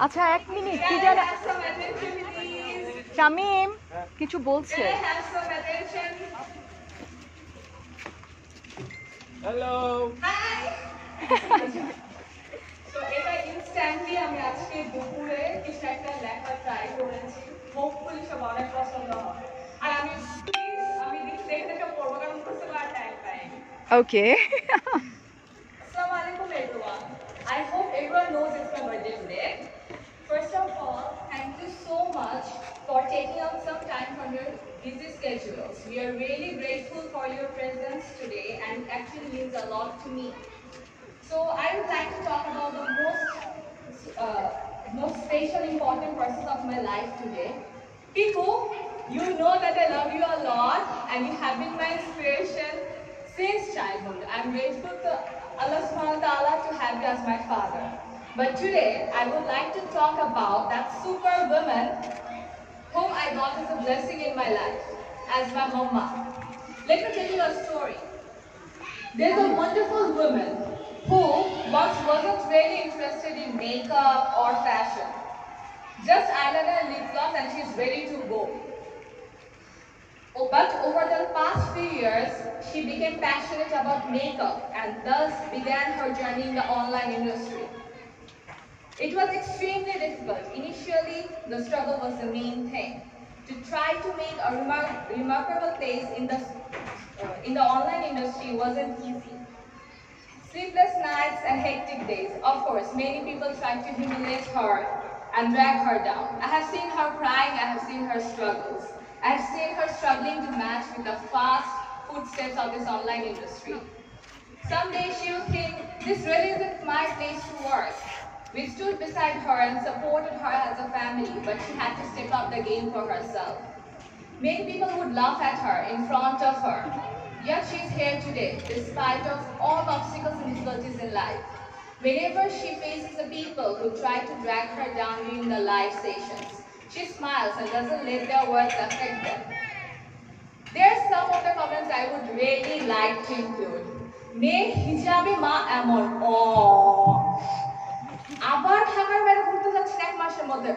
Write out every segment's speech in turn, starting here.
আচ্ছা, 1 মিনিট, কি জানা শামিম কিছু বলছে। Hello, hi. তো এটা ইনস্ট্যান্টলি আমি আজকে দুপুরে কিছু একটা লেখা ট্রাই করেছি, হোপফুলি সব অনেক পছন্দ হবে। আর আমি দেখে দেখে পড়বো, কারণ বুঝতে পারার time pi. Okay. Assalamu alaikum everyone. I hope everyone knows it's my birthday today. First of all, thank you so much for taking out some time from your busy schedules. We are really grateful for your presence today and it actually means a lot to me. So I would like to talk about the most special important persons of my life today. Piku, you know that I love you a lot and you have been my inspiration since childhood. I'm grateful to Allah subhanahu wa ta'ala to have you as my father. But today, I would like to talk about that super woman whom I got as a blessing in my life, as my mama. Let me tell you a story. There's a wonderful woman who once wasn't really interested in makeup or fashion. Just eyeliner and lip gloss and she's ready to go. But over the past few years, she became passionate about makeup and thus began her journey in the online industry. It was extremely difficult. Initially, the struggle was the main thing. To try to make a remarkable place in the online industry wasn't easy. Sleepless nights and hectic days. Of course, many people tried to humiliate her and drag her down. I have seen her crying, I have seen her struggles. I have seen her struggling to match with the fast footsteps of this online industry. Someday she will think, this really isn't my place to work. We stood beside her and supported her as a family, but she had to step up the game for herself. Many people would laugh at her in front of her, yet she is here today, despite of all obstacles and difficulties in life. Whenever she faces the people who try to drag her down during the live sessions, she smiles and doesn't let their words affect them. There are some of the comments I would really like to include. Me hijabe ma amon. Oh. আবার ঢাকার বাইরে ঘুরতে যাচ্ছেন 1 মাসের মধ্যে।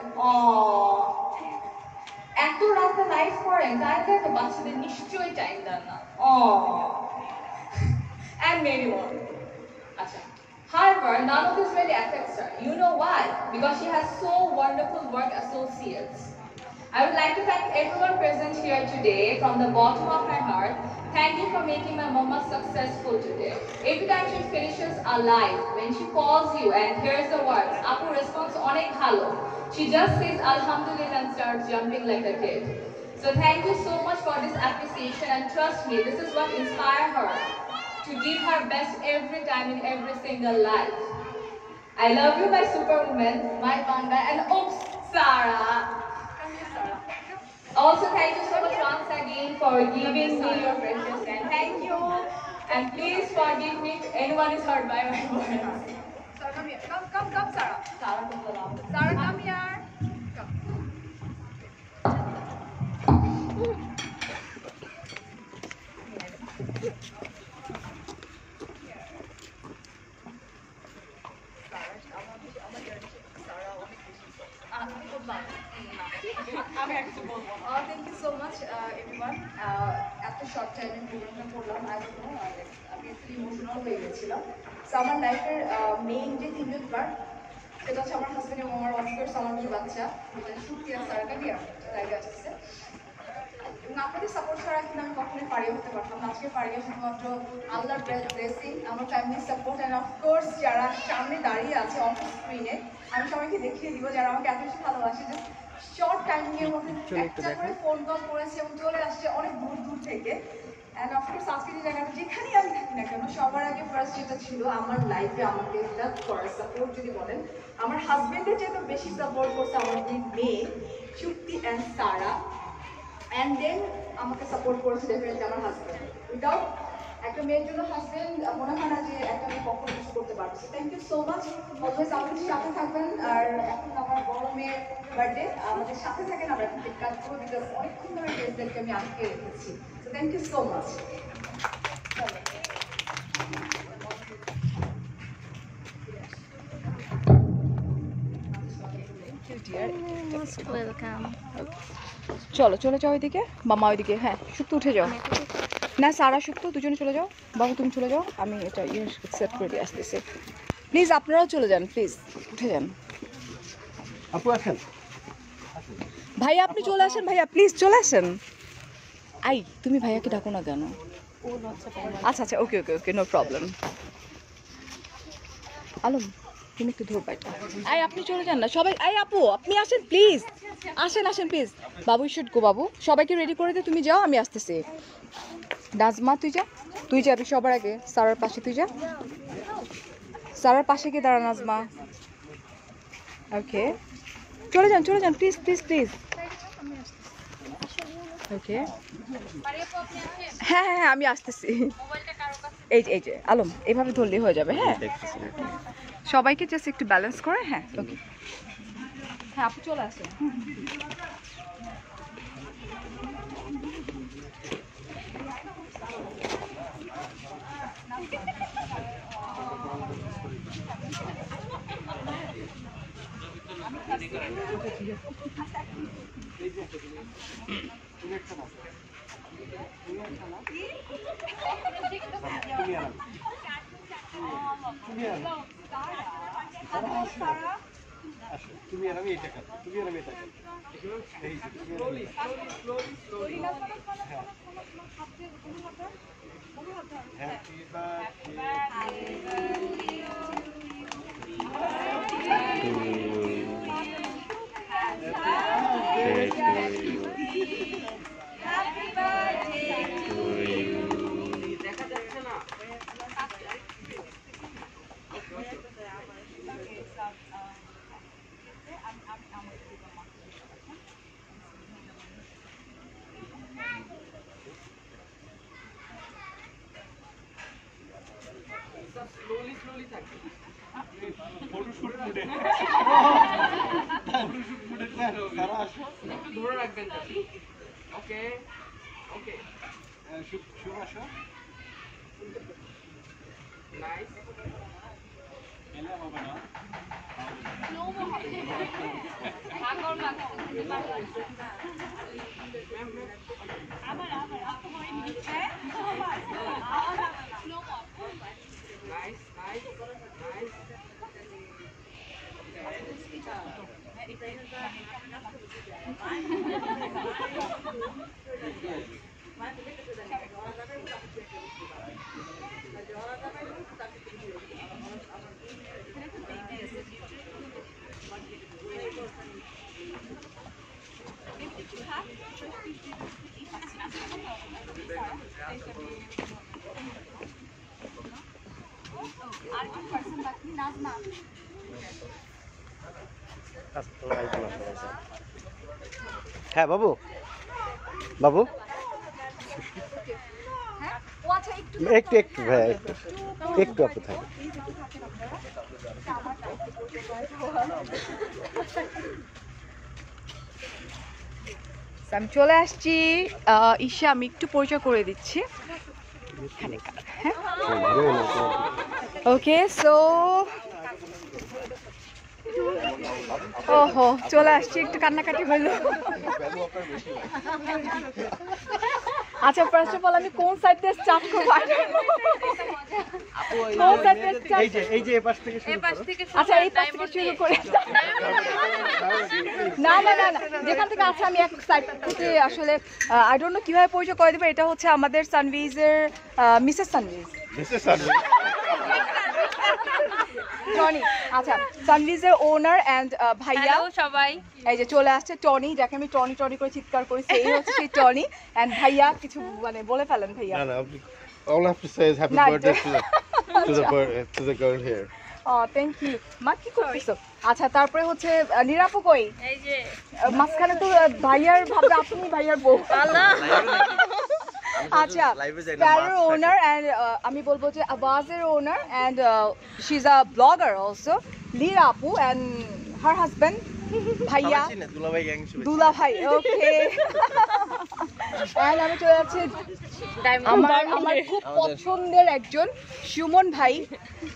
এত রাতে live করেন, তাহলে তো বাচ্চাদের নিশ্চয়ই টাইম দেন না। And maybe more. আচ্ছা। However, none of this really affects her. You know why? Because she has so wonderful work associates. I would like to thank everyone present here today from the bottom of my heart. Thank you for making my mama successful today. Every time she finishes a live, when she calls you and hears the words, Apu response onek bhalo. She just says Alhamdulillah and starts jumping like a kid. So thank you so much for this appreciation and trust me, this is what inspires her to give her best every time in every single life. I love you, my superwoman, my Banga, and oops, Sarah. Also, thank you so much once again for giving me your precious time. Thank you. And please forgive me if anyone is hurt by my words. Sarah, come here. Come, Sarah. Sarah, come along. Sarah, come here. Come. Thank you so much, everyone. At the short time in program, I don't know, আমি একটু emotional হয়ে গেছিলাম। So আমার লাইফের main যে তিনজন part, সেটা হচ্ছে আমার হাজবেন্ড এবং আমার অফকোর্স আমার কিছু বাচ্চা, মানে সুক্তি আর সারাটা বিয়ার লাইফে আসছে। এবং আপনাদের সাপোর্ট ছাড়া কিন্তু আমি কখনোই পারিয়ে হতে পারতাম না। আজকে পারিয়ে শুধুমাত্র আল্লাহর ব্লেসিং, আমার ফ্যামিলির সাপোর্ট অ্যান্ড অফকোর্স যারা সামনে দাঁড়িয়ে আছে অন স্ক্রিনে, আমি সবাইকে দেখিয়ে দিব যারা আমাকে এত বেশি ভালোবাসে, যে শর্ট টাইমের মধ্যে একটা করে ফোন কল করেছে এবং চলে আসছে অনেক দূর দূর থেকে। অ্যান্ড অফকোর্স আজকে যে জায়গাটা যেখানেই আমি থাকি না কেন, সবার আগে ফার্স্ট যেটা ছিল আমার লাইফে আমাকে হেল্প করার সাপোর্ট যদি বলেন, আমার হাজবেন্ডের যেটা বেশি সাপোর্ট করছে আমার দুই মেয়ে Sukti and Sara, and then আমাকে সাপোর্ট করেছে ডেফিনেটলি আমার হাজবেন্ড। উইদাউট একটা মেয়ের জন্য হাজবেন্ড মনে হয় না যে একটা মেয়ে কখনো কিছু করতে পারছে। Thank you so much, always আমাদের সাথে থাকবেন। আর এখন আমার বড় মেয়ের বার্থডে, আমাদের সাথে থাকেন, আমরা এখন কাজ করবো, বিকজ অনেকক্ষণ ধরে গেস্টদেরকে আমি আটকে রেখেছি। তো thank you so much. Welcome. চলো চলে যাও ওইদিকে, মামা ওইদিকে, হ্যাঁ শুক্তো উঠে যাও, না সারা শুক্তো দুজনে চলে যাও, বাবু তুমি চলে যাও, আমি এটা ইয়ে সেট করে দিয়ে আসতেছি। প্লিজ আপনারাও চলে যান, প্লিজ উঠে যান। আপু আসেন। ভাইয়া আপনি চলে আসেন, ভাইয়া প্লিজ চলে আসেন। আই তুমি ভাইয়াকে ডাকো না কেন? আচ্ছা আচ্ছা, ওকে ওকে ওকে, নো প্রবলেম। আলম তুমি একটু ধর বাইটা। আই আপনি চলে যান না সবাই, আই আপু আপনি আসেন প্লিজ, আসেন আসেন প্লিজ। বাবু শুড গো, বাবু সবাইকে রেডি করে দে, তুমি যাও আমি আসতেছি। নাজমা তুই যা, তুই যাবি সবার আগে, সারার পাশে তুই যা, সারার পাশে গিয়ে দাঁড়া নাজমা। ওকে চলে যান প্লিজ প্লিজ প্লিজ। ওকে হ্যাঁ হ্যাঁ হ্যাঁ আমি আসতেছি। এই যে আলম এইভাবে ধরলেই হয়ে যাবে। হ্যাঁ সবাইকে জাস্ট একটু ব্যালেন্স করে, হ্যাঁ ওকে হ্যাঁ আপনি চলে আসেন। তুমি আর আমি এটা কাট, তুমি আর আমি এটা কাট। এই স্লোলি স্লোলি হ্যাপি দেখা যাচ্ছে না। স্লোলি স্লোলি থাকে। ফটোশুট মুডে। ফটোশুট মুডে সারা আসো। একটু ধরে রাখবেন যাতে। ওকে ওকে শুভ আসো। নাইস। এলা হবে না। Nice nice nice. হ্যাঁ বাবু, বাবু একটু একটু ভাই, একটু একটু আপু থাকে। আমি চলে আসছি। ঈশা আমি একটু পরিচয় করে দিচ্ছি। ওকে সো ওহো চলে আসছি, একটু কান্নাকাটি হলো। আচ্ছা ফার্স্ট অফ অল আমি কোন সাইড দিয়ে স্টার্ট করব? কোন সাইড দিয়ে স্টার্ট? এই যে এই পাশ থেকে শুরু করো। আচ্ছা এই পাশ থেকে শুরু করে। না না না না, যেখান থেকে আছে আমি এক সাইড থেকে আসলে আই ডোন্ট নো কিভাবে পরিচয় করে দেবো। এটা হচ্ছে আমাদের সানভিজের মিসেস সানভিজ, মিসেস সানভিজ। টনি। আচ্ছা সানভিজের ওনার এন্ড ভাইয়া সবাই এই যে চলে আসছে টনি, যাকে আমি টনি টনি করে চিৎকার করি, সেই হচ্ছে সেই টনি। এন্ড ভাইয়া কিছু মানে বলে ফেলেন ভাইয়া। No, no. All I have to say is happy No, birthday to the girl here. Thank you. মা কি করতেছো? আচ্ছা তারপরে হচ্ছে নিরাপু কই? এই যে মাঝখানে তো ভাইয়ার ভাববে আপনি ভাইয়ার বউ। আচ্ছা প্যারোর ওনার এন্ড আমি বলবো যে আওয়াজের owner and she is a blogger also, Lira আপু এন্ড হার হাজবেন্ড ভাইয়া সবাই চিনে, দুলাভাই গ্যাং শুভেচ্ছা। দুলা ভাই, ওকে। আমি চলে যাচ্ছি আমার খুব পছন্দের একজন সুমন ভাই,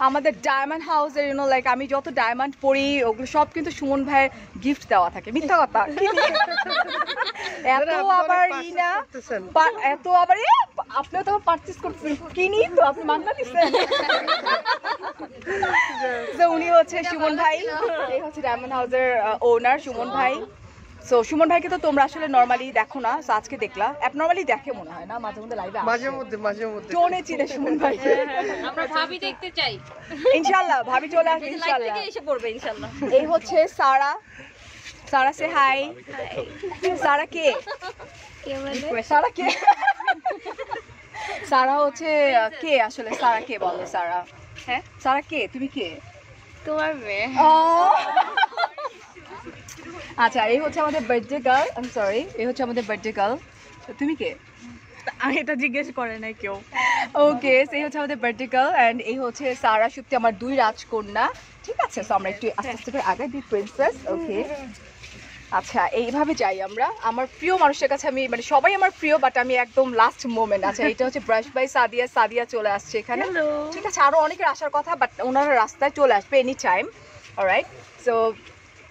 আমাদের ডায়মন্ড হাউসের লাইক আমি যত ডায়মন্ড পরি ওগুলো সব কিন্তু সুমন ভাইয়ের গিফট দেওয়া থাকে। মিথ্যা কথা, এত আবার না, এত আবার আপনিও তো পারচেস করতেছেন, কিনি তো আপনি মাগনা দিচ্ছেন। তো উনি হচ্ছে সুমন ভাই, এই হচ্ছে ডায়মন্ড হাউসের ওনার সুমন ভাই। সো সুমন ভাইকে তো তোমরা আসলে নরমালি দেখো না, সো আজকে দেখলা। অ্যাবনরমালি দেখে মনে হয় না, মাঝে মধ্যে লাইভে মাঝে মধ্যে টোনে চিনে সুমন ভাই। আমরা ভাবি দেখতে চাই, ইনশাআল্লাহ ভাবি চলে আসবে ইনশাআল্লাহ। এসে পড়বে ইনশাআল্লাহ। এই হচ্ছে সারা, সারা সে হাই। সারা কে? সারা কে? সারা হচ্ছে কে আসলে? সারা কে বলো? সারা, হ্যাঁ সারা কে? তুমি কে? তোমার মেয়ে। আচ্ছা, এই হচ্ছে আমাদের birthday girl. I am sorry, এই হচ্ছে আমাদের বার্থডে গার্ল। তুমি কে? এটা জিজ্ঞেস করে না কেউ। ওকে, এই হচ্ছে আমাদের বার্থডে গার্ল এন্ড এই হচ্ছে সারা সত্যি আমার 2 রাজকন্যা। ঠিক আছে, সো আমরা একটু আস্তে আস্তে করে আগে দিই প্রিন্সেস। ওকে, আচ্ছা এইভাবে যাই আমরা। আমার প্রিয় মানুষের কাছে আমি মানে সবাই আমার প্রিয়, বাট আমি একদম লাস্ট মোমেন্ট। আচ্ছা, এটা হচ্ছে ব্রাশ বাই সাদিয়া। সাদিয়া চলে আসছে এখানে। ঠিক আছে, আরো অনেকের আসার কথা, বাট ওনারা রাস্তায় চলে আসবে এনি টাইম। অলরাইট, সো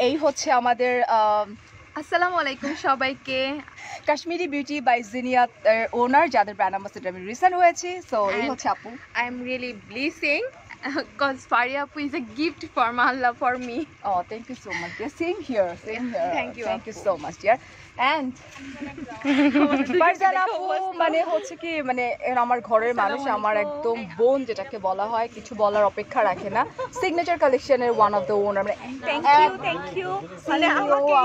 এই হচ্ছে আমাদের আসসালামু আলাইকুম সবাইকে। কাশ্মীরি বিউটি বাই জিনিয়া ওনার, যাদের ব্র্যান্ড অ্যাম্বাসেডর আমি রিসেন্ট হয়েছি। সো এই হচ্ছে আপু। I am really blessing because Faria Apu is a gift from Allah for me. Oh, thank you so much, dear. Same here, same here. Thank you, Thank you আপু। so much, dear. And Farzana আপু মানে হচ্ছে কি মানে আমার ঘরের মানুষ, আমার একদম বোন যেটাকে বলা হয়, কিছু বলার অপেক্ষা রাখে না। সিগনেচার কালেকশনের ওয়ান অফ দ্য ওনার, মানে থ্যাংক ইউ মানে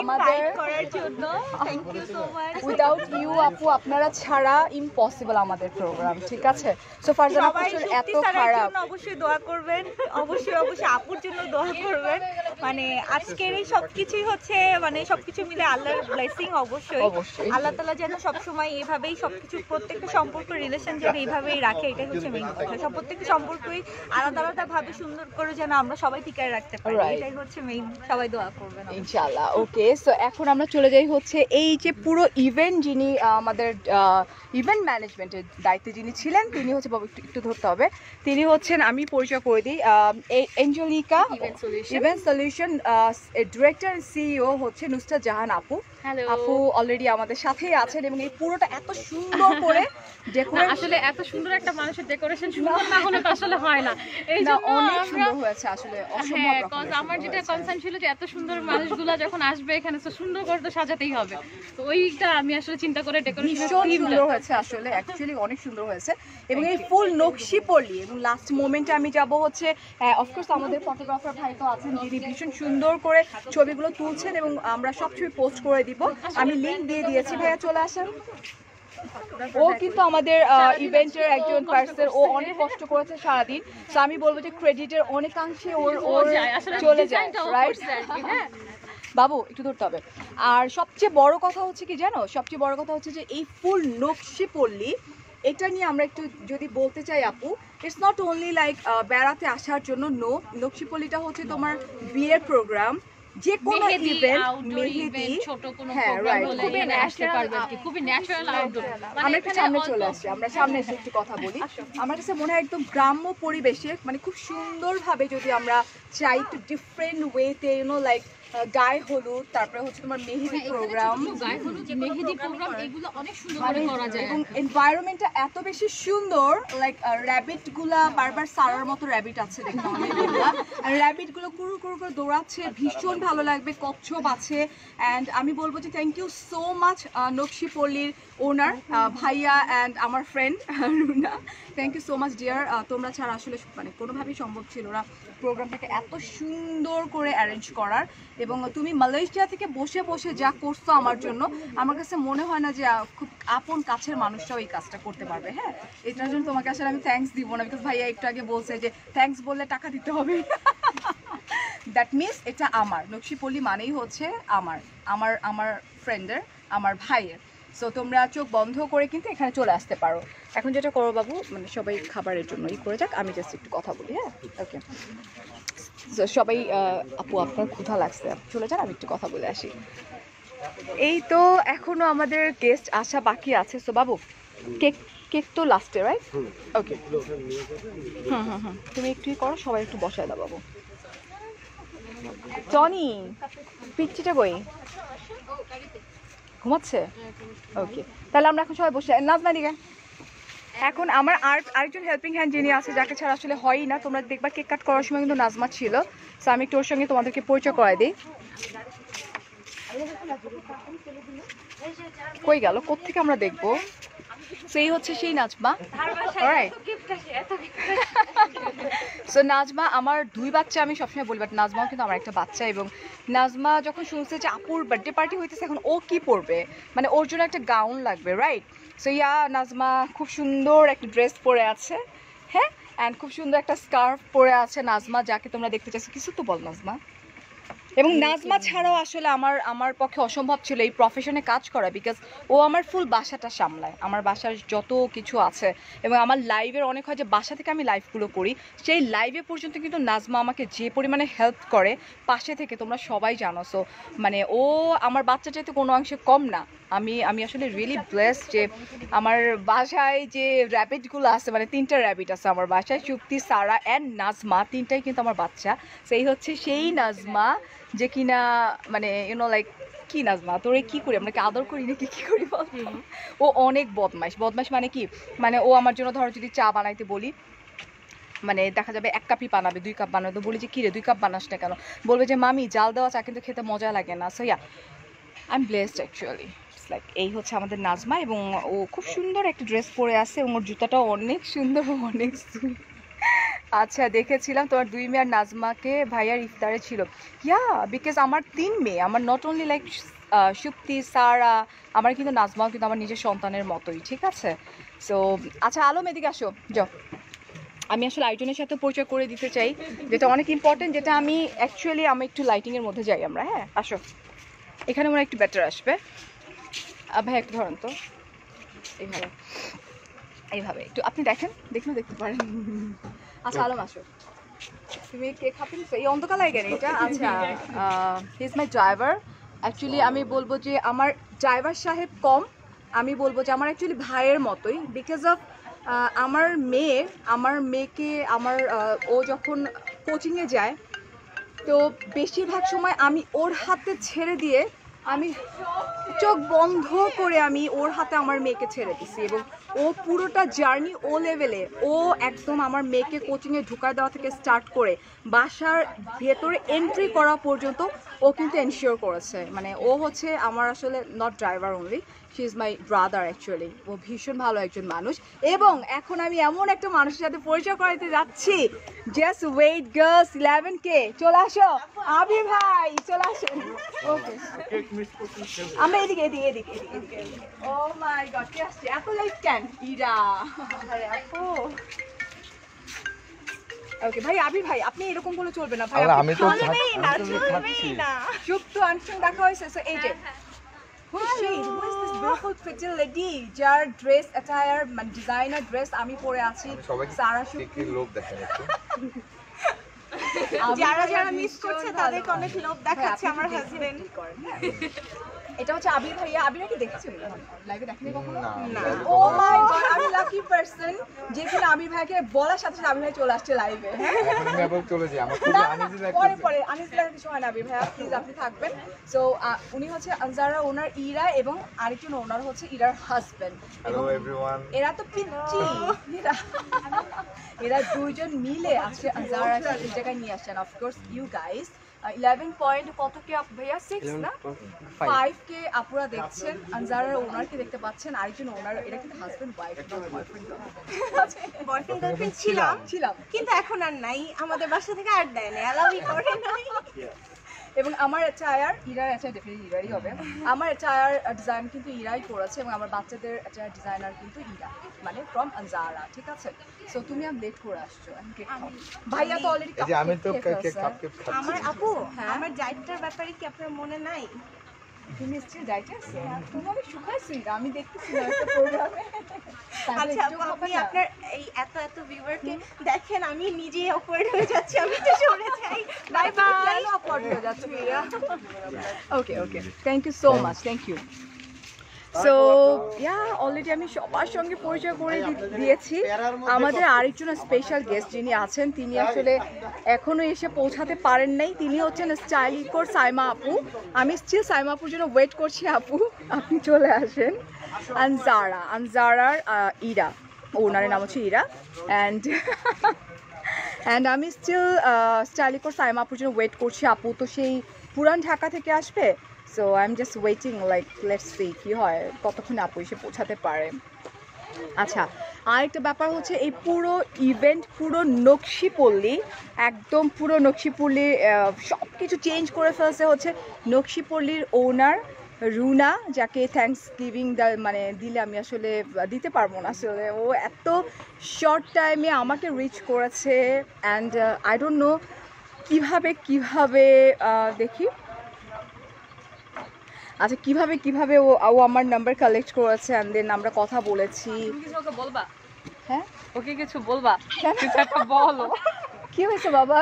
আমাদের করার জন্য। Thank you so much. Without you apu, আপনারা ছাড়া ইম্পসিবল আমাদের প্রোগ্রাম। ঠিক আছে, সো ফারজানা আপু এত খারাপ। অবশ্যই দোয়া করবেন, অবশ্যই আপুর জন্য দোয়া করবেন। মানে আজকের এই সবকিছুই হচ্ছে মানে সবকিছু মিলে আল্লাহর ব্লেসিং। অবশ্যই অবশ্যই। আল্লাহ তাআলা যেন সবসময় এইভাবেই সবকিছু, প্রত্যেকটা সম্পর্ক রিলেশন যেন এইভাবেই রাখে, এটাই হচ্ছে মেইন কথা। সব প্রত্যেকটা সম্পর্কই আলাদা আলাদা ভাবে সুন্দর করে যেন আমরা সবাই টিকায় রাখতে পারি, Right. এটাই হচ্ছে মেইন। সবাই দোয়া করবেন। ইনশাআল্লাহ। ওকে, সো এখন আমরা চলে যাই হচ্ছে এই যে পুরো ইভেন্ট যিনি আমাদের ইভেন্ট ম্যানেজমেন্টের দায়িত্বে যিনি ছিলেন, তিনি হচ্ছে বাবু একটু ধরতে হবে, তিনি হচ্ছেন, আমি পরিচয় করে দিই, Angelica event solution director CEO হচ্ছে নুসরাত জাহান আপু। আপু অলরেডি আমাদের সাথেই আছেন এবং এই পুরোটা এত সুন্দর করে ডেকোরেট, আসলে এত সুন্দর একটা মানুষের ডেকোরেশন সুন্দর না হলে তো আসলে হয় না। এই না জন্য অনেক আমরা সুন্দর হয়েছে আসলে, অসম্ভব হ্যাঁ, রকমের cause আমার সুন্দর যেটা হয়েছে। কনসার্ন ছিল যে এত সুন্দর মানুষগুলা যখন আসবে এখানে তো সুন্দর করে তো সাজাতেই হবে, তো ওইটা আমি আসলে চিন্তা করে ডেকোরেশন ভীষণ সুন্দর হয়েছে আসলে, অ্যাকচুয়ালি অনেক সুন্দর হয়েছে। এবং এই ফুল নকশি পড়লি এবং লাস্ট মোমেন্টে আমি যাব হচ্ছে অফকোর্স আমাদের ফটোগ্রাফার ভাই তো আছেন, যিনি ভীষণ সুন্দর করে ছবিগুলো তুলছেন এবং আমরা সব ছবি পোস্ট করে দিব। আমি লিংক দিয়ে দিয়েছি, ভাইয়া চলে আসেন। ও কিন্তু আমাদের ইভেন্টের একজন পার্সন, ও অনেক কষ্ট করেছে সারাদিন। তো আমি বলবো যে ক্রেডিটের অনেকাংশে ওর চলে যায়, রাইট? বাবু একটু ধরতে হবে। আর সবচেয়ে বড় কথা হচ্ছে কি জানো, সবচেয়ে বড় কথা হচ্ছে যে এই ফুল নকশি পল্লী, এটা নিয়ে আমরা একটু যদি বলতে চাই আপু, ইটস নট অনলি লাইক বেড়াতে আসার জন্য। নো, নকশিপল্লিটা হচ্ছে তোমার বিয়ের প্রোগ্রাম, যে কোনো ইভেন্ট, মেহেদি, ছোট কোনো হ্যাঁ প্রোগ্রাম রাইট, হলে খুবই এখানে আসতে পারবে আর কি, খুবই ন্যাচারাল আউটডোর। আমরা একটু সামনে চলে আসছি, আমরা সামনে এসে একটু কথা বলি। আমার কাছে মনে হয় একদম গ্রাম্য পরিবেশে মানে খুব সুন্দরভাবে যদি আমরা চাই একটু ডিফারেন্ট ওয়েতে, লাইক গায়ে হলুদ, তারপরে হচ্ছে তোমার মেহেদি প্রোগ্রাম, মেহেদি প্রোগ্রাম এগুলো অনেক সুন্দর করে করা যায়। এবং এনভায়রনমেন্টটা এত বেশি সুন্দর, লাইক র্যাবিট গুলা বারবার সারার মতো র্যাবিট আছে দেখলাম অনেকগুলা, আর র্যাবিট গুলো কুরু কুরু করে দৌড়াচ্ছে, ভীষণ ভালো লাগবে। কচ্ছপ আছে। অ্যান্ড আমি বলবো যে থ্যাংক ইউ সো মাচ নকশিপল্লির ওনার ভাইয়া অ্যান্ড আমার friend Runa, thank you so much dear. তোমরা ছাড়া আসলে মানে কোনোভাবেই সম্ভব ছিল না প্রোগ্রামটাকে এত সুন্দর করে অ্যারেঞ্জ করার। এবং তুমি মালয়েশিয়া থেকে বসে বসে যা করছো আমার জন্য, আমার কাছে মনে হয় না যে খুব আপন কাছের মানুষরাও এই কাজটা করতে পারবে। হ্যাঁ, এটার জন্য তোমাকে আসলে আমি থ্যাঙ্কস দিব না, বিকজ ভাইয়া একটু আগে বলছে যে থ্যাঙ্কস বললে টাকা দিতে হবে। দ্যাট মিনস এটা আমার নকশিপল্লি মানেই হচ্ছে আমার আমার আমার ফ্রেন্ডের, আমার ভাইয়ের। সো তোমরা চোখ বন্ধ করে কিন্তু এখানে চলে আসতে পারো। এখন যেটা করো বাবু, মানে সবাই খাবারের জন্য করে যাক, আমি জাস্ট একটু কথা বলি। হ্যাঁ, ওকে। So, সবাই আপু আপনার ক্ষুধা লাগছে, চলে যান, আমি একটু কথা বলে আসি। এই তো এখনো আমাদের গেস্ট আসা বাকি আছে। সো বাবু কেক কেক তো লাস্টে, রাইট? ওকে, তুমি একটু করো, সবাই একটু বসায় দাও বাবু। টনি পিচ্চিটা কই, ঘুমাচ্ছে? ওকে, তাহলে আমরা এখন সবাই বসে নাজমা দিকে। এখন আমার আরেকজন হেল্পিং হ্যান্ড যিনি আছে, যাকে ছাড়া আসলে হয়ই না, তোমরা দেখবা কেক কাট করার সময় কিন্তু নাজমা ছিল। সো আমি একটু ওর সঙ্গে তোমাদেরকে পরিচয় করাই দিই। কই গেল, কোত্থেকে আমরা দেখবো? সেই হচ্ছে সেই নাজমা। সো নাজমা আমার 2 বাচ্চা, আমি সবসময় বলি, বাট নাজমাও কিন্তু আমার একটা বাচ্চা। এবং নাজমা যখন শুনছে যে আপুর বার্থডে পার্টি হইতেছে, এখন ও কি পরবে, মানে ওর জন্য একটা গাউন লাগবে, রাইট? সো নাজমা খুব সুন্দর একটা ড্রেস পরে আছে, হ্যাঁ, অ্যান্ড খুব সুন্দর একটা স্কার্ফ পরে আছে নাজমা, যাকে তোমরা দেখতে চাইছো। কিছু তো বল নাজমা। এবং নাজমা ছাড়াও আসলে আমার পক্ষে অসম্ভব ছিল এই প্রফেশনে কাজ করা, বিকজ ও আমার ফুল বাসাটা সামলায়, আমার বাসার যত কিছু আছে। এবং আমার লাইভের অনেক হয় যে বাসা থেকে আমি লাইভগুলো করি, সেই লাইভে পর্যন্ত কিন্তু নাজমা আমাকে যে পরিমাণে হেল্প করে পাশে থেকে, তোমরা সবাই জানো। সো মানে ও আমার বাচ্চা চাইতে কোনো অংশে কম না। আমি আসলে রিয়েলি ব্লেসড যে আমার বাসায় যে র্যাবিটগুলো আছে, মানে 3টা র্যাবিট আছে আমার বাসায়, সুপ্তি, সারা অ্যান্ড নাজমা, 3টাই কিন্তু আমার বাচ্চা। সেই হচ্ছে সেই নাজমা যে কিনা মানে লাইক কি নাজমা তোরে কি করি, আমরা কি আদর করি নাকি কি করি বল? ও অনেক বদমাইশ মানে কি, মানে ও আমার জন্য ধরো যদি চা বানাইতে বলি, মানে দেখা যাবে 1 কাপই বানাবে, 2 কাপ বানাবে, তো বলি যে কিরে 2 কাপ বানাস না কেন, বলবে যে মামি জাল দেওয়া চা কিন্তু খেতে মজা লাগে না। So I am blessed actually. Like এই হচ্ছে আমাদের নাজমা, এবং ও খুব সুন্দর একটা ড্রেস পরে আছে, এবং ওর জুতাটাও অনেক সুন্দর, অনেক সুন্দর। আচ্ছা, দেখেছিলাম তোমার 2 মেয়ে আর নাজমাকে ভাইয়ার ইফতারে ছিল। বিকজ আমার 3 মেয়ে, আমার নট অনলি লাইক সুপ্তি, সারা, আমার কিন্তু নাজমাও কিন্তু আমার নিজের সন্তানের মতোই, ঠিক আছে? সো আচ্ছা আলম এদিকে আসো, যাও। আমি আসলে আয়োজনের সাথে পরিচয় করে দিতে চাই, যেটা অনেক ইম্পর্টেন্ট, যেটা আমি অ্যাকচুয়ালি আমি একটু লাইটিংয়ের মধ্যে যাই আমরা, হ্যাঁ আসো, এখানে মনে হয় একটু বেটার আসবে। ভাই একটু ধরেন তো, এইভাবে একটু আপনি দেখতে পারেন। আচ্ছা আলম আসো, তুমি কেক খাবেন? এই অন্ধকার লাগে না এটা? আচ্ছা, he is my driver. Actually আমি বলবো যে আমার ড্রাইভার সাহেব কম, আমি বলবো যে আমার অ্যাকচুয়ালি ভাইয়ের মতোই, বিকজ অফ আমার মেয়েকে ও যখন কোচিংয়ে যায়, তো বেশিরভাগ সময় আমি ওর হাতে ছেড়ে দিয়ে, আমি চোখ বন্ধ করে আমি ওর হাতে আমার মেয়েকে ছেড়ে দিছি, এবং ও পুরোটা জার্নি ও লেভেলে, ও একদম আমার মেয়েকে কোচিংয়ে ঢুকায় দেওয়া থেকে স্টার্ট করে বাসার ভেতরে এন্ট্রি করা পর্যন্ত ও কিন্তু এনশিওর করেছে। মানে ও হচ্ছে আমার আসলে not driver only, she is my brother actually. ও ভীষণ ভালো একজন মানুষ, এবং এখন আমি এমন একটা মানুষের সাথে পরিচয় করাতে যাচ্ছি। জাস্ট ওয়েট গার্লস, 11K চলে আসো, আবির ভাই চলে আসেন। ওকে, আমরা এদিকে। ও মাই গড, কে আসছে এত লেট কেন? ইরা, আরে আপু। ওকে ভাই, আবির ভাই আপনি এরকম বলে চলবে না ভাই, আমি তো চুপ তো, আনসুন দেখা হয়েছে। সো এই যে who is this beautiful pretty lady যার ড্রেস অ্যাটায়ার, মানে ডিজাইনার ড্রেস আমি পরে আছি, সারা সুপ্তি। লোভ দেখেন একটু। যারা মিস করছে তাদেরকে অনেক লোভ দেখাচ্ছে আমার হাজবেন্ড। এটা হচ্ছে আবির ভাইয়া। আবির কি দেখেছেন লাইভে? দেখেনি কখনো? না। ও মাই গড, আমি লাকি পারসন যে কিনা আবির ভাইকে বলার সাথে সাথে আবির ভাই চলে আসছে লাইভে। আমি আবার চলে যাই, আমার খুব আনইজি লাগছে। পরে আনিস লাগার কিছু হয় না আবির ভাইয়া, প্লিজ আপনি থাকবেন। সো উনি হচ্ছে আনজারা ওনার ইরা, এবং আরেকজন ওনার হচ্ছে ইরার হাজবেন্ড। Hello everyone. এরা তো পিচ্চি, এরা দুইজন মিলে আজকে আনজারা এই জায়গায় নিয়ে আসছেন। অফকোর্স ইউ গাইস 11 পয়েন্ট কত কে ভাইয়া? 6 না 5 কে আপুরা দেখছেন, আনজারার ওনারকে দেখতে পাচ্ছেন, আরেকজন ওনার, এটা কিন্তু হাজবেন্ড ওয়াইফ না বয়ফ্রেন্ড গার্লফ্রেন্ড ছিলাম, কিন্তু এখন আর নাই, আমাদের বাসা থেকে আর দেয় না, অ্যালাউই করে নাই। এবং আমার চায়ার ইরার আছে, ডেফিনেটলি ইরাই হবে। আমার চায়ার ডিজাইন কিন্তু ইরাই করেছে, এবং আমার বাচ্চাদের চায়ার ডিজাইনার কিন্তু ইরা, মানে ফ্রম আনজারা, ঠিক আছে? সো তুমি আমি লেট করে আসছো, আমি কেক খাবো। ভাইয়া তো অলরেডি এই যে আমি তো কেক কাপকেক খাচ্ছি। আমার আপু, আমার জাইটটার ব্যাপারে কি আপনার মনে নাই? তুমি স্টিল ডাইটে আছো তুমি অনেক শুকাইছিস আমি দেখতেছি না একটা প্রোগ্রামে আচ্ছা আপু, আপনি আপনার এই এত এত ভিউয়ারকে দেখেন, আমি নিজেই অকওয়ার্ড হয়ে যাচ্ছি, আমি তো চলে যাই। Bye bye. কেন অপওয়ার্ড হয়ে যাচ্ছে মেয়েরা okay okay thank you so much thank you so already আমি সবার সঙ্গে পরিচয় করে দিয়েছি আমাদের আরেকজন স্পেশাল গেস্ট যিনি আছেন তিনি আসলে এখনো এসে পৌঁছাতে পারেন নাই তিনি হচ্ছেন স্টাইলিকোর সাইমা আপু আমি স্টিল সাইমা আপুর জন্য ওয়েট করছি আপু আপনি চলে আসেন আনজারার ইরা ওনারের নাম হচ্ছে ইরা অ্যান্ড আমি স্টিল স্টাইলিকোর সাইমা আপুর জন্য ওয়েট করছি আপু তো সেই পুরান ঢাকা থেকে আসবে so I am just waiting like let's see কী হয় কতক্ষণে আপু এসে পৌঁছাতে পারে আচ্ছা আরেকটা ব্যাপার হচ্ছে এই পুরো ইভেন্ট পুরো নকশিপল্লী একদম পুরো নকশিপল্লীর সব কিছু চেঞ্জ করে ফেলছে হচ্ছে নকশিপল্লীর ওনার রুনা যাকে থ্যাঙ্কস গিভিং মানে দিলে আমি আসলে দিতে পারবো না আসলে ও এত শর্ট টাইমে আমাকে রিচ করেছে অ্যান্ড আই ডোন্ট নো কীভাবে দেখি আচ্ছা কিভাবে ও আমার নাম্বার কালেক্ট করেছে অ্যান্ড দেন আমরা কথা বলেছি কিছু বলবা হ্যাঁ ওকে কিছু বলবা কিছু একটা বলো কি হয়েছে বাবা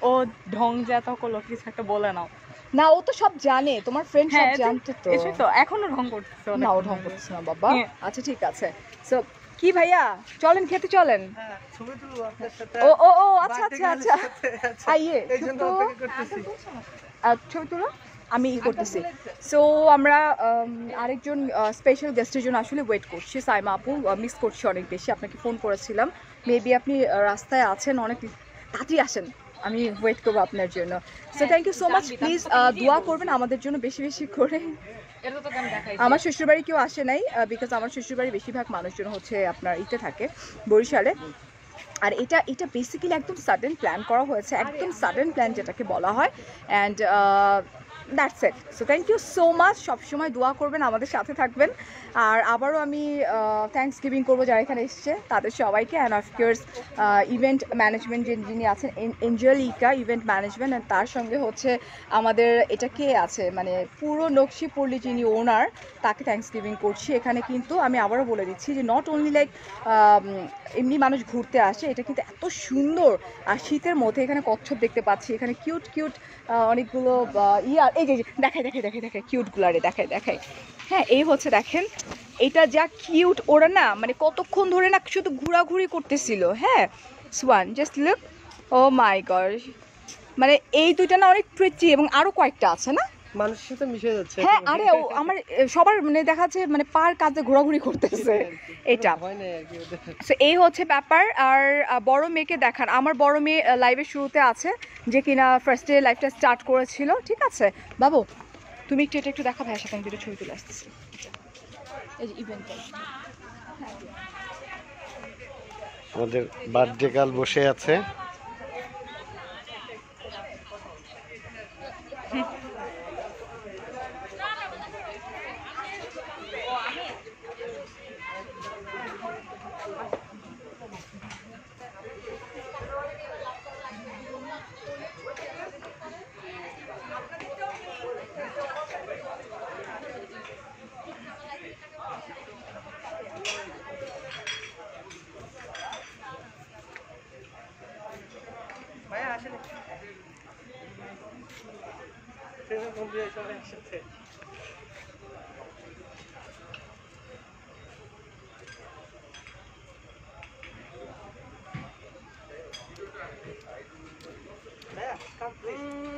ও ঢং যা করলো কিছু একটা বলে নাও না ও তো সব জানে তোমার ফ্রেন্ড সব জানতো তো এসে তো এখনো ঢং করতেছে না ও ঢং করতেছে না বাবা হ্যাঁ। আচ্ছা ঠিক আছে সো কি ভাইয়া চলেন খেতে চলেন ছবি তুলবো আপনার সাথে ও আচ্ছা আইয়ে ছবি তুলো আমি করতেছি সো আমরা আরেকজন স্পেশাল গেস্টের জন্য আসলে ওয়েট করছি সাইমা আপু মিস করছি অনেক বেশি আপনাকে ফোন করেছিলাম মেবি আপনি রাস্তায় আছেন অনেক তাড়াতাড়ি আসেন আমি ওয়েট করবো আপনার জন্য so thank you so much please দোয়া করবেন আমাদের জন্য বেশি বেশি করে এটা তো আমি দেখাই আমার শ্বশুরবাড়ি কেউ আসে নাই বিকজ আমার শ্বশুরবাড়ি বেশিরভাগ মানুষজন হচ্ছে আপনার ইতে থাকে বরিশালে আর এটা বেসিক্যালি একদম সাডেন প্ল্যান করা হয়েছে একদম সাডেন প্ল্যান যেটাকে বলা হয় and that's it so thank you so much সবসময় দোয়া করবেন আমাদের সাথে থাকবেন আর আবারও আমি থ্যাঙ্কস গিভিং করবো যারা এখানে এসছে তাদের সবাইকে অ্যান্ড অফকোর্স ইভেন্ট ম্যানেজমেন্ট যিনি আছেন এঞ্জেলিকা ইভেন্ট ম্যানেজমেন্ট অ্যান্ড তার সঙ্গে হচ্ছে আমাদের এটা কে আছে মানে পুরো নকশিপল্লী যিনি ওনার তাকে থ্যাঙ্কস গিভিং করছি এখানে কিন্তু আমি আবারও বলে দিচ্ছি যে নট অনলি লাইক এমনি মানুষ ঘুরতে আসে এটা কিন্তু এত সুন্দর আর শীতের মধ্যে এখানে কচ্ছপ দেখতে পাচ্ছি এখানে কিউট অনেকগুলো এই যে দেখায় কিউটগুলারে দেখায় হ্যাঁ এই হচ্ছে দেখেন এটা যা কিউট ওরা না মানে কতক্ষণ ধরে না শুধু ঘোরাঘুরি করতেছিল হ্যাঁ সোয়ান জাস্ট লুক ও মাই গড মানে এই দুইটা না অনেক প্রিটি এবং আরো কয়েকটা আছে না মানুষের সাথে মিশে যাচ্ছে হ্যাঁ আরে আমার সবার মানে দেখা যাচ্ছে মানে পার কাজে ঘোরাঘুরি করতেছে এটা হয় না আর কি ওদের সো এই হচ্ছে ব্যাপার আর বড় মেয়েকে দেখান আমার বড় মেয়ে লাইভের শুরুতে আছে যে কিনা ফার্স্টে লাইভটা স্টার্ট করেছিল ঠিক আছে বাবু তুমি একটু দেখা ভাইয়ের সাথে আমি দুটো ছবি তুলে আসতেছি এই যে ইভেন্টটা আমাদের বার্থডে গার্ল বসে আছে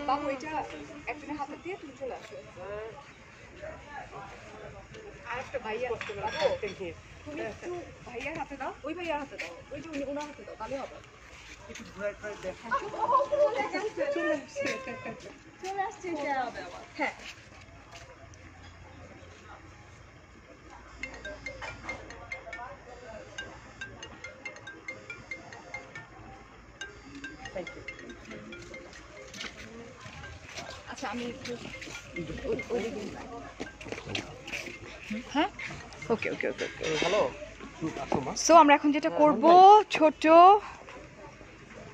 বাবু এটা একজনের হাতে দিয়ে তুমি চলে আসো আরেকটা ভাইয়া বাবু তুমি একটু ভাইয়ার হাতে দাও ওই ভাইয়ার হাতে দাও ওই যে ওনার হাতে দাও তাহলে হবে চলে আসছে হ্যাঁ আচ্ছা আমি একটু হ্যাঁ ওকে হ্যালো সো আমরা এখন যেটা করব ছোট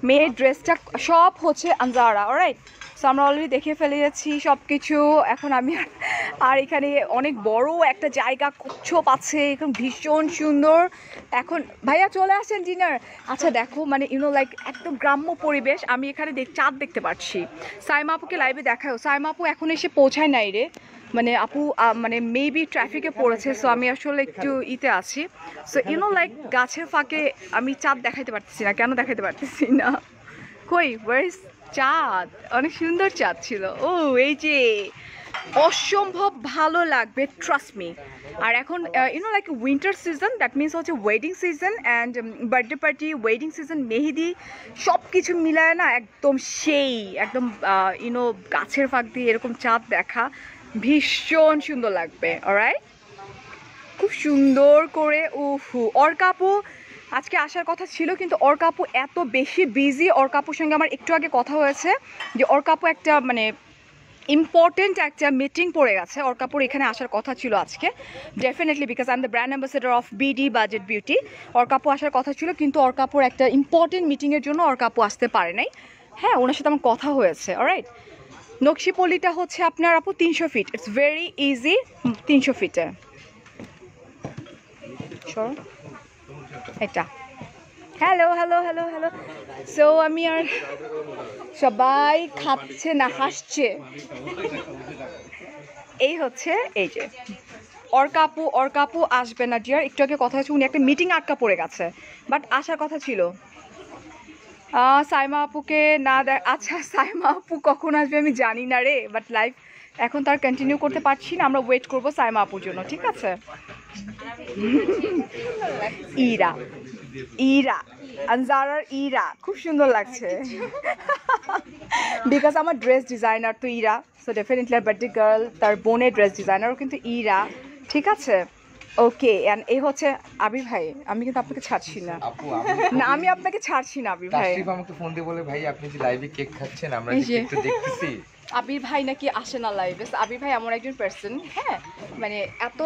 মেয়ের ড্রেসটা সব হচ্ছে আনজারা অলরাইট সো আমরা অলরেডি দেখে ফেলেছি সব কিছু। এখন আমি আর এখানে অনেক বড় একটা জায়গা কচ্ছপ আছে, এখন ভীষণ সুন্দর। এখন ভাইয়া চলে আসেন ডিনার। আচ্ছা দেখো মানে লাইক একদম গ্রাম্য পরিবেশ। আমি এখানে চাঁদ দেখতে পাচ্ছি। সাইমা আপুকে লাইভে দেখাও। সাইমা আপু এখন এসে পৌঁছায় নাই রে, মানে আপু মানে মেবি ট্রাফিকে পড়েছে। সো আমি আসলে একটু আছি। সো লাইক গাছের ফাঁকে আমি চাঁদ দেখাইতে পারতেছি না। কেন দেখাইতে পারতেছি না? কই ওয়ার ইজ চাঁদ? অনেক সুন্দর চাঁদ ছিল। ও এই যে অসম্ভব ভালো লাগবে, ট্রাস্ট মি। আর এখন like winter season, that means হচ্ছে wedding season and birthday party, wedding season, mehndi, সব কিছু মিলায় না একদম সেই একদম গাছের ফাঁক দিয়ে এরকম চাঁদ দেখা ভীষণ সুন্দর লাগবে। অলরাইট, খুব সুন্দর করে। অর্কা আপু আজকে আসার কথা ছিল, কিন্তু অর্কা আপু এত বেশি বিজি। অর্কা আপুর সঙ্গে আমার একটু আগে কথা হয়েছে যে অর্কা আপু একটা মানে ইম্পর্টেন্ট একটা মিটিং পড়ে গেছে। অর্কা আপুর এখানে আসার কথা ছিল আজকে definitely, because I am the brand ambassador of BD budget beauty. Orca আপু আসার কথা ছিল, কিন্তু অর্কা আপুর একটা ইম্পর্টেন্ট মিটিংয়ের জন্য অর্কা আপু আসতে পারে নাই। হ্যাঁ, ওনার সাথে আমার কথা হয়েছে। অলরাইট, নকশিপল্লিটা হচ্ছে আপনার আপু 300 ফিট। ইটস ভেরি ইজি 300 ফিটে। এটা hello hello hello hello. So আমি আর সবাই খাচ্ছে না হাসছে। এই হচ্ছে এই যে অর্কা আপু আসবে না ডিয়ার। একটু আগে কথা হচ্ছে, উনি একটা মিটিং আটকা পড়ে গেছে, বাট আসার কথা ছিল। সাইমা আপুকে না আচ্ছা সাইমা আপু কখন আসবে আমি জানি না রে, বাট লাইভ এখন তার কন্টিনিউ করতে পারছি না। আমরা ওয়েট করবো সাইমা আপুর জন্য, ঠিক আছে? ইরা আনজারার ইরা খুব সুন্দর লাগছে বিকজ আমার ড্রেস ডিজাইনার তো Ira. So definitely birthday girl, তার বোনের ড্রেস ডিজাইনারও কিন্তু ইরা, ঠিক আছে? ওকে, অ্যান্ড এই হচ্ছে আবির ভাই। আমি কিন্তু আপনাকে ছাড়ছি না। আপু না, আমি আপনাকে ছাড়ছি না আবির ভাই। তাশরিফ আমাকে ফোন দিয়ে বলে, ভাই আপনি যে লাইভে কেক খাচ্ছেন, আমরা এই যে যে। একটু দেখতেছি। আবির ভাই নাকি আসে না লাইভে। আবির ভাই এমন একজন পার্সন, হ্যাঁ মানে এত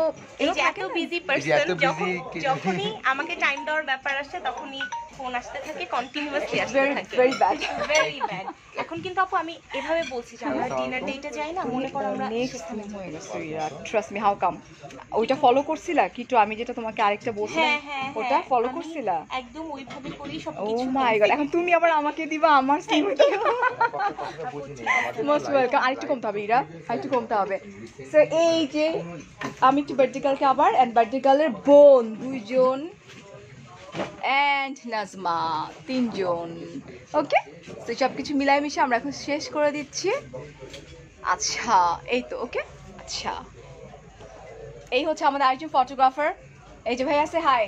এই যে এত বিজি এই যে পারসন, এত busy যখনই আমাকে টাইম দেওয়ার ব্যাপার আসে তখনই ফোন আসতে থাকে, কন্টিনিউয়াসলি আসতে থাকে। Very bad. Very bad. এখন কিন্তু আপু আমি এভাবে বলছি যে আমরা ডিনার ডেটে যাই না, মনে করো আমরা ট্রাস্ট মি, হাউ কাম? ওইটা ফলো করছিলা কিটু? আমি যেটা তোমাকে আরেকটা বলছিলাম হ্যাঁ, ওটা ফলো আমি করছিলা? একদম ওইভাবে করি ও সবকিছু। মাই গড, এখন তুমি আবার আমাকে দিবা আমার সিম। কথাটা বুঝিনি আমাদের মোস্ট ওয়েলকাম। আরেকটু কমতে হবে ইরা, আরেকটু কমতে হবে। সো এই যে আমি একটু বার্থডে গার্লকে আবার, অ্যান্ড বার্থডে গার্লের বোন 2 জন, অ্যান্ড নাজমা 3 জন। ওকে, তো সব কিছু মিলাই মিশে আমরা এখন শেষ করে দিচ্ছি। আচ্ছা এই তো ওকে। আচ্ছা এই হচ্ছে আমাদের আরেকজন ফটোগ্রাফার। এই যে ভাই আছে, হাই।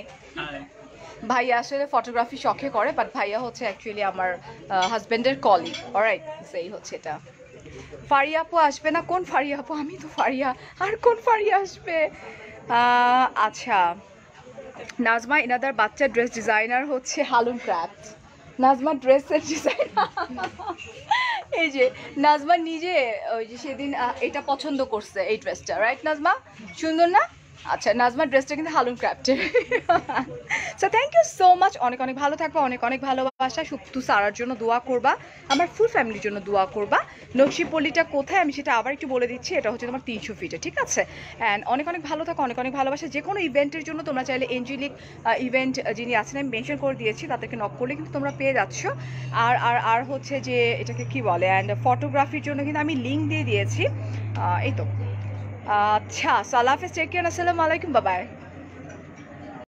ভাইয়া আসলে ফটোগ্রাফি শখে করে, বাট ভাইয়া হচ্ছে অ্যাকচুয়ালি আমার হাজব্যান্ডের কলিগ। অলরাইট, সেই হচ্ছে এটা। ফারিয়া আপু আসবে না? কোন ফারিয়া আপু? আমি তো ফারিয়া, আর কোন ফারিয়া আসবে? আচ্ছা, নাজমা ইনাদার বাচ্চার ড্রেস ডিজাইনার হচ্ছে হালুম ক্রাফট। নাজমা ড্রেসের ডিজাইনার। এই যে নাজমা নিজে ওই যে সেদিন এটা পছন্দ করছে, এই ড্রেসটা। রাইট নাজমা, সুন্দর না? আচ্ছা, নাজমার ড্রেসটা কিন্তু হালুম ক্রাফটের। So thank you so much. অনেক অনেক ভালো থাকবা, অনেক অনেক ভালোবাসা। সুপ্তু সারার জন্য দোয়া করবা, আমার ফুল ফ্যামিলির জন্য দোয়া করবা। নকশিপল্লিটা কোথায় আমি সেটা আবার একটু বলে দিচ্ছি। এটা হচ্ছে তোমার 300 ফিটে, ঠিক আছে? অ্যান্ড অনেক অনেক ভালো থাকো, অনেক অনেক ভালোবাসা। যে কোনো ইভেন্টের জন্য তোমরা চাইলে এঞ্জেলিক ইভেন্ট যিনি আছেন আমি মেনশন করে দিয়েছি, তাদেরকে নক করলে কিন্তু তোমরা পেয়ে যাচ্ছ। আর আর আর হচ্ছে যে এটাকে কি বলে, অ্যান্ড ফটোগ্রাফির জন্য কিন্তু আমি লিঙ্ক দিয়ে দিয়েছি। এই তো। আচ্ছা, আল্লাহ হাফেজ, টেক কেয়ার, আসসালামু আলাইকুম, বাই বাই।